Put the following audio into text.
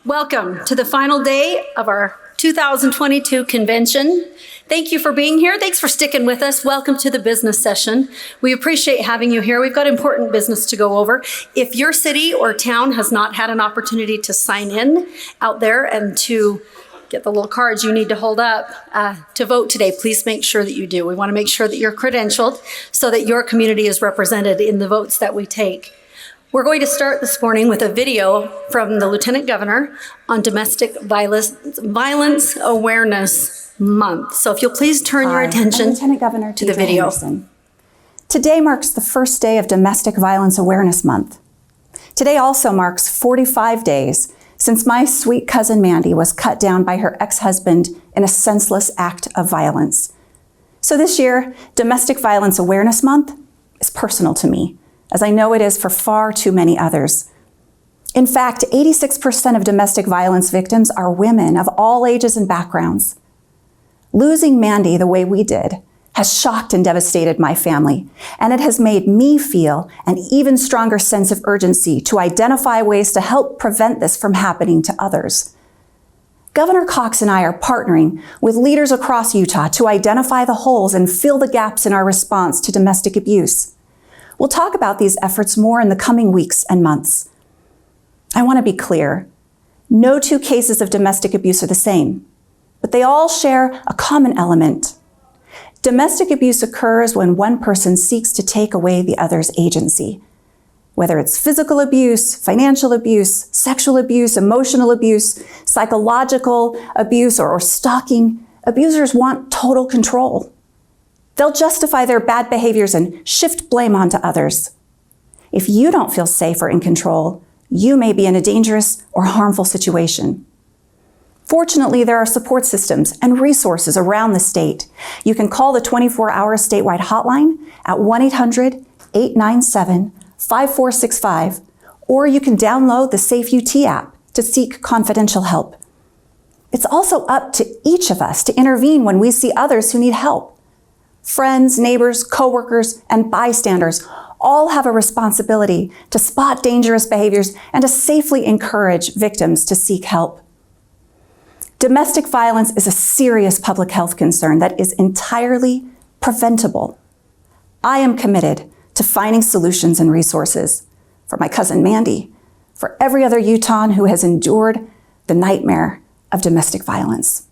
Welcome to the final day of our 2022 convention. Thank you for being here. Thanks for sticking with us. Welcome to the business session. We appreciate having you here. We've got important business to go over. If your city or town has not had an opportunity to sign in out there and to get the little cards you need to hold up to vote today, please make sure that you do. We want to make sure that you're credentialed so that your community is represented in the votes that we take. We're going to start this morning with a video from the Lieutenant Governor on Domestic Violence Awareness Month. So if you'll please turn your attention Lieutenant Governor to the video. Anderson. Today marks the first day of Domestic Violence Awareness Month. Today also marks 45 days since my sweet cousin Mandy was cut down by her ex-husband in a senseless act of violence. So this year, Domestic Violence Awareness Month is personal to me, as I know it is for far too many others. In fact, 86% of domestic violence victims are women of all ages and backgrounds. Losing Mandy the way we did has shocked and devastated my family, and it has made me feel an even stronger sense of urgency to identify ways to help prevent this from happening to others. Governor Cox and I are partnering with leaders across Utah to identify the holes and fill the gaps in our response to domestic abuse. We'll talk about these efforts more in the coming weeks and months. I want to be clear. No two cases of domestic abuse are the same, but they all share a common element. Domestic abuse occurs when one person seeks to take away the other's agency. Whether it's physical abuse, financial abuse, sexual abuse, emotional abuse, psychological abuse, or stalking, abusers want total control. They'll justify their bad behaviors and shift blame onto others. If you don't feel safe or in control, you may be in a dangerous or harmful situation. Fortunately, there are support systems and resources around the state. You can call the 24-hour statewide hotline at 1-800-897-5465, or you can download the Safe UT app to seek confidential help. It's also up to each of us to intervene when we see others who need help. Friends, neighbors, coworkers, and bystanders all have a responsibility to spot dangerous behaviors and to safely encourage victims to seek help. Domestic violence is a serious public health concern that is entirely preventable. I am committed to finding solutions and resources for my cousin Mandy, for every other Utahn who has endured the nightmare of domestic violence.